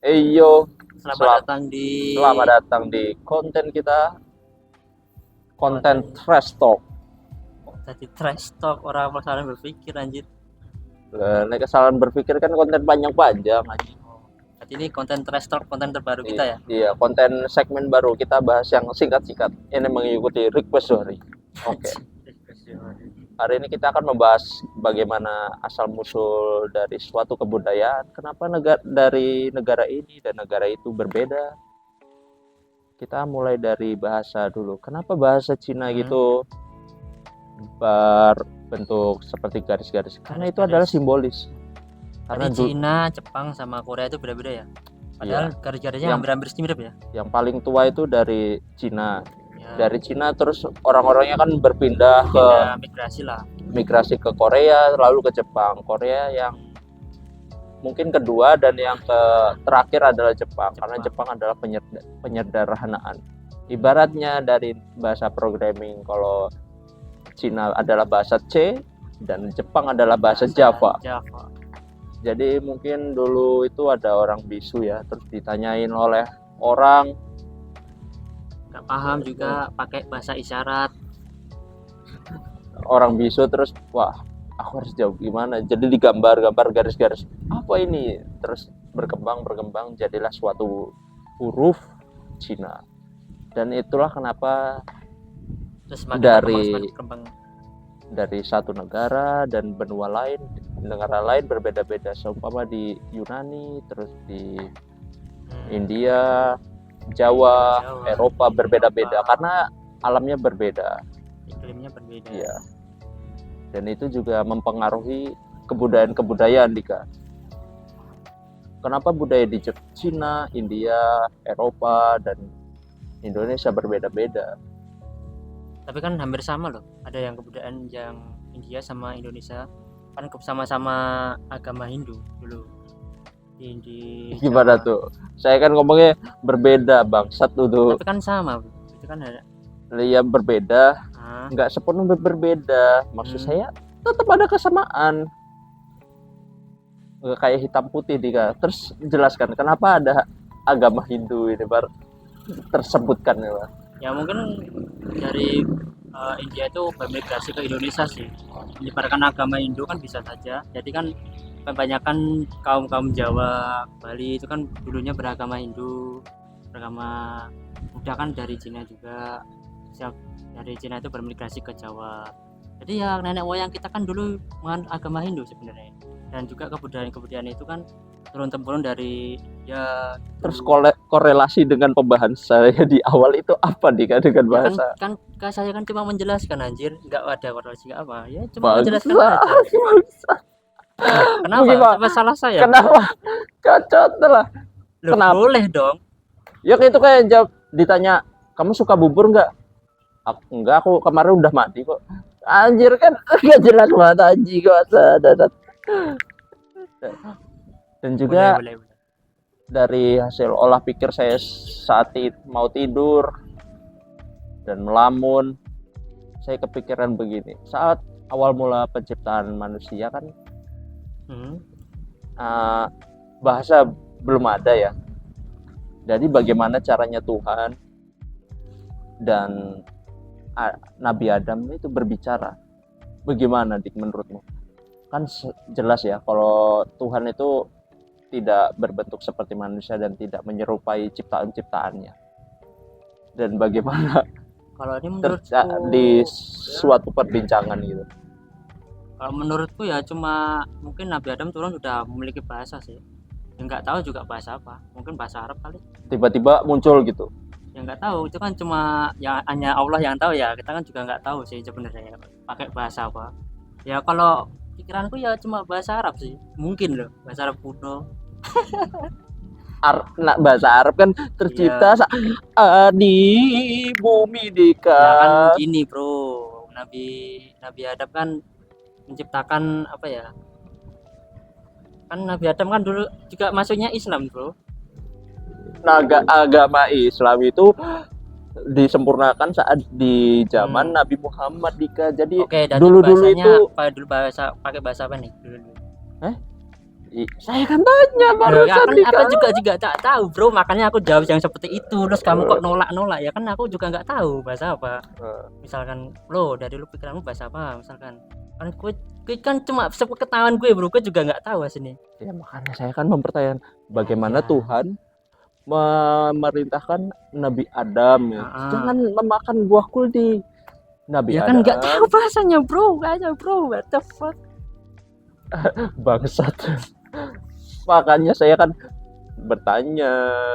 Eyo, Selamat datang di selamat datang di konten kita, konten trash talk. tadi trash talk orang masalah berpikir anjir. Nek kesalahan berpikir kan konten panjang-panjang anjing. Berarti ini konten trash talk, konten terbaru kita ya. Iya, konten segmen baru kita bahas yang singkat-singkat. Ini mengikuti request Zohri. Oke. Hari ini kita akan membahas bagaimana asal musul dari suatu kebudayaan. Kenapa dari negara ini dan negara itu berbeda? Kita mulai dari bahasa dulu. Kenapa bahasa Cina gitu berbentuk seperti garis-garis? Karena itu adalah simbolis. Karena Cina, Jepang sama Korea itu beda-beda ya. Padahal garis-garisnya hampir-hampir mirip ya. Yang paling tua itu dari Cina. Dari Cina terus orang-orangnya kan berpindah ke migrasi ke Korea lalu ke Jepang. Korea yang mungkin kedua dan yang terakhir adalah Jepang. Karena Jepang adalah penyederhanaan. Ibaratnya dari bahasa programming, kalau Cina adalah bahasa C dan Jepang adalah bahasa Java. Jadi mungkin dulu itu ada orang bisu ya, terus ditanyain oleh orang nggak paham juga pakai bahasa isyarat. Orang bisu terus wah aku harus jawab gimana, jadi digambar-gambar garis-garis apa ini, terus berkembang jadilah suatu huruf Cina. Dan itulah kenapa dari satu negara dan benua lain, negara lain berbeda-beda. Seumpama di Yunani, terus di India, Jawa, Eropa berbeda-beda karena alamnya berbeda, iklimnya berbeda. Iya. Dan itu juga mempengaruhi kebudayaan Dika. Kenapa budaya di Cina, India, Eropa, dan Indonesia berbeda-beda? Tapi kan hampir sama loh. Ada yang kebudayaan yang India sama Indonesia kan sama-sama agama Hindu dulu. Gimana tuh? Saya kan ngomongnya berbeda bangsat tuh. Tapi kan sama, itu kan ada. Iya berbeda, nggak sepenuhnya berbeda. Maksud saya tetap ada kesamaan. Nggak kayak hitam putih Dika. Terus jelaskan kenapa ada agama Hindu ini tersebutkan ya Pak? Ya mungkin dari India itu bermigrasi ke Indonesia sih. Menyebarkan agama Hindu kan bisa saja. Jadi kan kebanyakan kaum Jawa, Bali itu kan dulunya beragama Hindu, beragama Buddha kan dari Cina juga. Dari Cina itu bermigrasi ke Jawa. Jadi ya nenek moyang kita kan dulu menganut agama Hindu sebenarnya. Dan juga kebudayaan itu kan turun-temurun dari ya. Terus korelasi dengan pembahasan saya di awal itu apa nih dengan bahasa? Ya kan saya kan cuma menjelaskan anjir, nggak ada korelasi apa. Ya cuma menjelaskan aja. Kenapa? Apa salah saya? Kenapa? Cocok lah. Kenapa? Boleh dong. Ya itu kayak jawab ditanya, kamu suka bubur nggak? Enggak, aku kemarin udah mati kok. Anjir kan nggak jelas banget anjing kok. Dan juga boleh. Dari hasil olah pikir saya saat mau tidur dan melamun, saya kepikiran begini. Saat awal mula penciptaan manusia kan bahasa belum ada ya. Jadi bagaimana caranya Tuhan dan Nabi Adam itu berbicara? Bagaimana Dik menurutmu? Kan jelas ya kalau Tuhan itu tidak berbentuk seperti manusia dan tidak menyerupai ciptaan-ciptaannya. Dan bagaimana kalau ini menurutku di suatu perbincangan gitu? Kalau menurutku ya cuma mungkin Nabi Adam turun sudah memiliki bahasa sih. Ya nggak tahu juga bahasa apa, mungkin bahasa Arab kali. Tiba-tiba muncul gitu. Ya nggak tahu, itu kan cuma ya hanya Allah yang tahu ya. Kita kan juga nggak tahu sih sebenarnya pakai bahasa apa. Ya kalau pikiranku ya cuma bahasa Arab sih, mungkin loh bahasa Arab kuno. Bahasa Arab kan tercipta di bumi Dika. Ya kan gini bro, Nabi Adam kan menciptakan apa ya? Kan Nabi Adam kan dulu juga masuknya Islam bro. Agama Islam itu disempurnakan saat di zaman Nabi Muhammad Dika. Jadi dulu itu pakai bahasa apa nih dulu? Saya kan tanya Ya, barusan kan aku juga tak tahu bro, makanya aku jawab yang seperti itu. Terus kamu kok nolak ya kan aku juga nggak tahu bahasa apa. Misalkan lo dari lu pikiranmu bahasa apa misalkan, kan gue kan cuma sepengetahuan gue bro, gue juga nggak tahu sini. Ya makanya saya kan mempertanyakan bagaimana Ya. Tuhan memerintahkan Nabi Adam ya. Jangan memakan buah kuldi. Nabi Ya Adam. kan nggak tahu bahasanya bro, kayaknya bro, what the fuck. Bangsat. Makanya saya kan bertanya,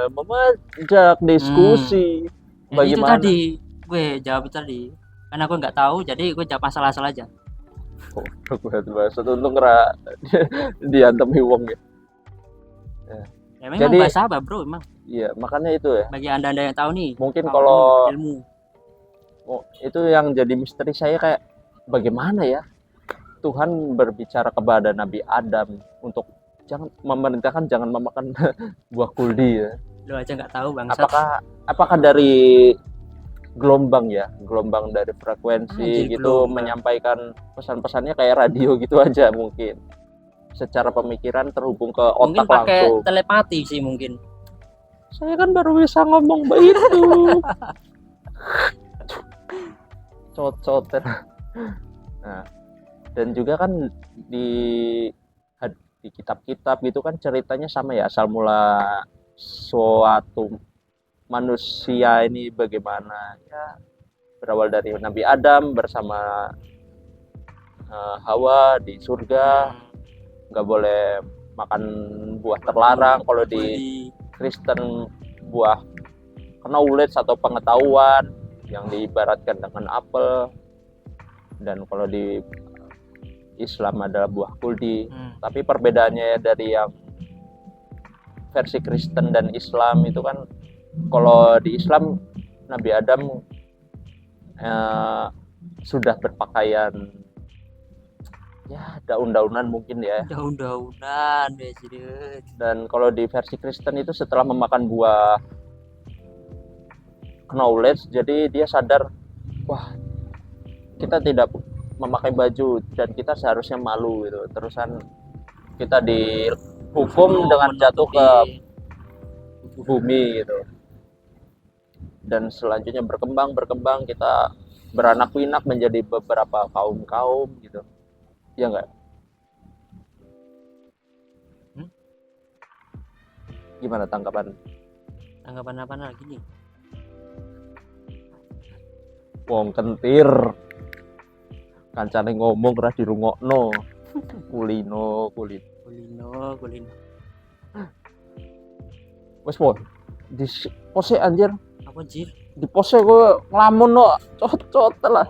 memajak diskusi. Ya, itu Bagaimana? tadi gue jawab tadi. Karena aku nggak tahu, jadi gue jawab asal-asal aja. Gue bahasa untung kera diantemi wong ya. Ya memang Jadi, bahasa apa bro emang? Iya, makanya itu ya. Bagi anda yang tahu nih. Mungkin tahu kalau ilmu. itu yang jadi misteri saya kayak bagaimana ya Tuhan berbicara kepada Nabi Adam untuk jangan memerintahkan jangan memakan buah kuldi ya. Lo aja nggak tahu bangsat. Apakah dari gelombang dari frekuensi gitu gelombang. menyampaikan pesan-pesannya kayak radio gitu aja mungkin. Secara pemikiran terhubung ke otak mungkin pakai langsung. telepati sih mungkin. Saya kan baru bisa ngomong begitu. Cocot. Nah, dan juga kan di kitab-kitab gitu kan ceritanya sama ya, asal mula suatu manusia ini bagaimana ya, berawal dari Nabi Adam bersama Hawa di surga, nggak boleh makan buah terlarang. Kalau di Kristen buah knowledge atau pengetahuan yang diibaratkan dengan apel, dan kalau di Islam adalah buah kuldi. Tapi perbedaannya dari yang versi Kristen dan Islam itu kan, kalau di Islam Nabi Adam sudah berpakaian ya daun-daunan mungkin ya. Daun-daunan ya jadi. Dan kalau di versi Kristen itu setelah memakan buah knowledge, jadi dia sadar, wah kita tidak memakai baju dan kita seharusnya malu gitu. Terusan kita dihukum dengan jatuh ke bumi gitu. Dan selanjutnya berkembang kita beranak pinak menjadi beberapa kaum gitu. Ya enggak? Gimana tanggapan apa lagi nih? Wong kentir kancane ngomong ra dirungokno. kulino wes mo di pose anjir apa jir di pose gue ngelamun no cocot lah.